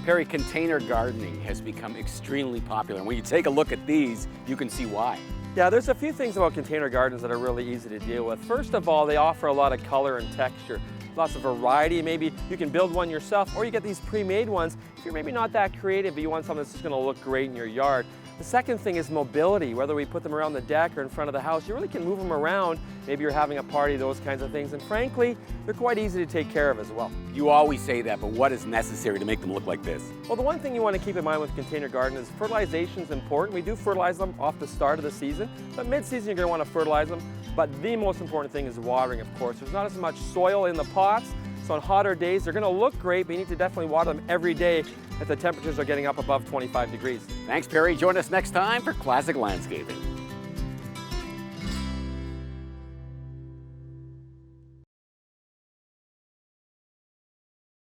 Perry, container gardening has become extremely popular. And when you take a look at these, you can see why. Yeah, there's a few things about container gardens that are really easy to deal with. First of all, they offer a lot of color and texture. Lots of variety. Maybe you can build one yourself, or you get these pre-made ones if you're maybe not that creative, but you want something that's just going to look great in your yard. The second thing is mobility. Whether we put them around the deck or in front of the house, you really can move them around. Maybe you're having a party, those kinds of things. And frankly, they're quite easy to take care of as well. You always say that, but what is necessary to make them look like this? Well, the one thing you want to keep in mind with container garden is fertilization is important. We do fertilize them off the start of the season, but mid-season you're going to want to fertilize them. But the most important thing is watering, of course. There's not as much soil in the pots, so on hotter days they're going to look great, but you need to definitely water them every day if the temperatures are getting up above 25 degrees. Thanks, Perry. Join us next time for Classic Landscaping.